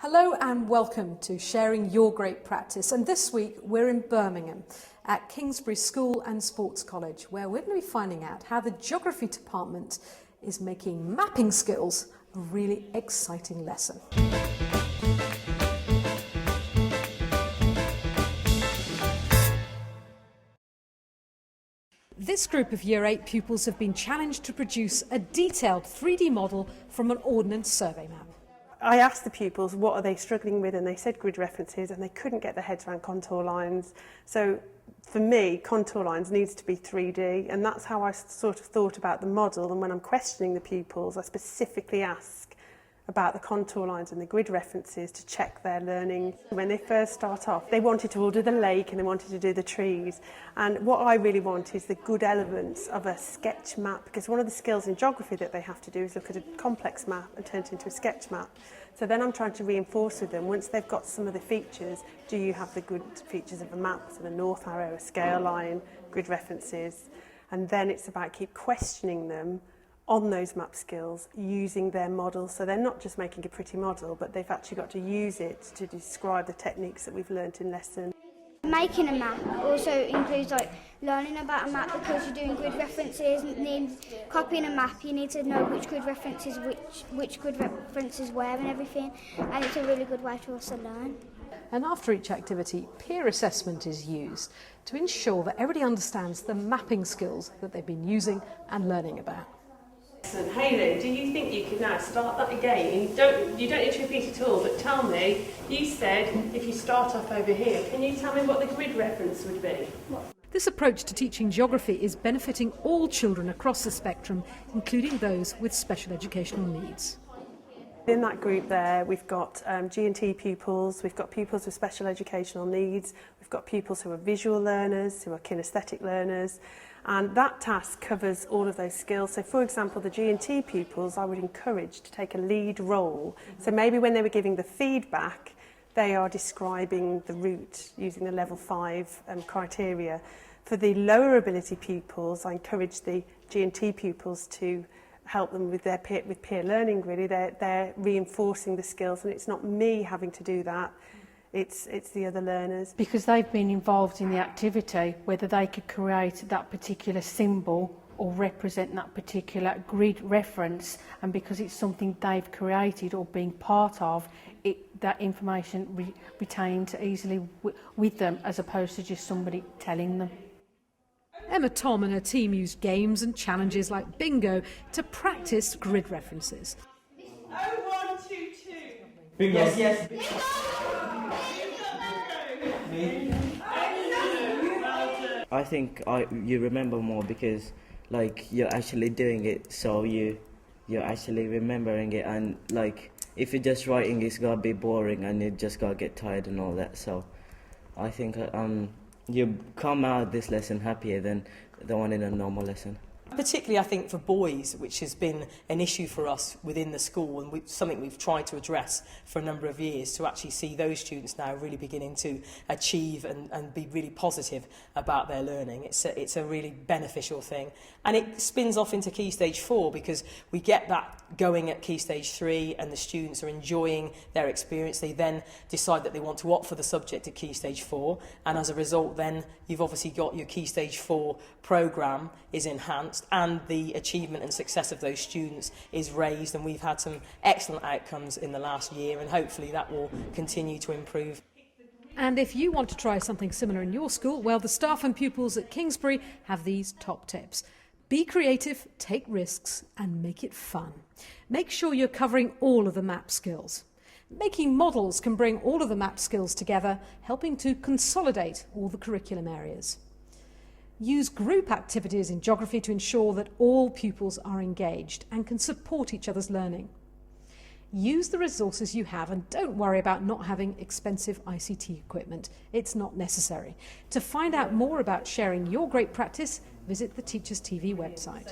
Hello and welcome to Sharing Your Great Practice, and this week we're in Birmingham at Kingsbury School and Sports College, where we're going to be finding out how the Geography Department is making mapping skills a really exciting lesson. This group of Year 8 pupils have been challenged to produce a detailed 3D model from an Ordnance Survey map. I asked the pupils what are they struggling with, and they said grid references, and they couldn't get their heads around contour lines. So for me, contour lines needs to be 3D, and that's how I sort of thought about the model. And when I'm questioning the pupils, I specifically ask about the contour lines and the grid references to check their learning. When they first start off, they wanted to all do the lake and they wanted to do the trees. And what I really want is the good elements of a sketch map, because one of the skills in geography that they have to do is look at a complex map and turn it into a sketch map. So then I'm trying to reinforce with them, once they've got some of the features, do you have the good features of a map, so the north arrow, a scale line, grid references, and then it's about keep questioning them on those map skills using their model. So they're not just making a pretty model, but they've actually got to use it to describe the techniques that we've learnt in lesson. Making a map also includes learning about a map, because you're doing grid references and copying a map. You need to know which grid references, which grid references where and everything, and it's a really good way to also learn. And after each activity, peer assessment is used to ensure that everybody understands the mapping skills that they've been using and learning about. Hayley, do you think you can now start that again? You don't need to repeat it all, but tell me, you said if you start off over here, can you tell me what the grid reference would be? This approach to teaching geography is benefiting all children across the spectrum, including those with special educational needs. In that group there, we've got G&T pupils, we've got pupils with special educational needs, we've got pupils who are visual learners, who are kinesthetic learners, and that task covers all of those skills. So for example, the G&T pupils, I would encourage to take a lead role. So maybe when they were giving the feedback, they are describing the route using the level 5 criteria. For the lower ability pupils, I encourage the G&T pupils to help them with their peer learning. Really, they're reinforcing the skills, and it's not me having to do that. It's the other learners. Because they've been involved in the activity, whether they could create that particular symbol or represent that particular grid reference, and because it's something they've created or been part of, that information retains easily with them, as opposed to just somebody telling them. Emma Tom and her team used games and challenges like bingo to practice grid references. 0122. Bingo. Yes. I think you remember more because you're actually doing it, so you're actually remembering it, and if you're just writing, it's gonna be boring and you just gotta get tired and all that. So I think you come out of this lesson happier than the one in a normal lesson. Particularly, I think, for boys, which has been an issue for us within the school, and something we've tried to address for a number of years, to actually see those students now really beginning to achieve and be really positive about their learning. It's a really beneficial thing. And it spins off into Key Stage 4, because we get that going at Key Stage 3 and the students are enjoying their experience. They then decide that they want to opt for the subject at Key Stage 4, and as a result then you've obviously got your Key Stage 4 programme is enhanced, and the achievement and success of those students is raised, and we've had some excellent outcomes in the last year, and hopefully that will continue to improve. And if you want to try something similar in your school, well, the staff and pupils at Kingsbury have these top tips. Be creative, take risks, and make it fun. Make sure you're covering all of the map skills. Making models can bring all of the map skills together, helping to consolidate all the curriculum areas. Use group activities in geography to ensure that all pupils are engaged and can support each other's learning. Use the resources you have, and don't worry about not having expensive ICT equipment. It's not necessary. To find out more about sharing your great practice, visit the Teachers TV website.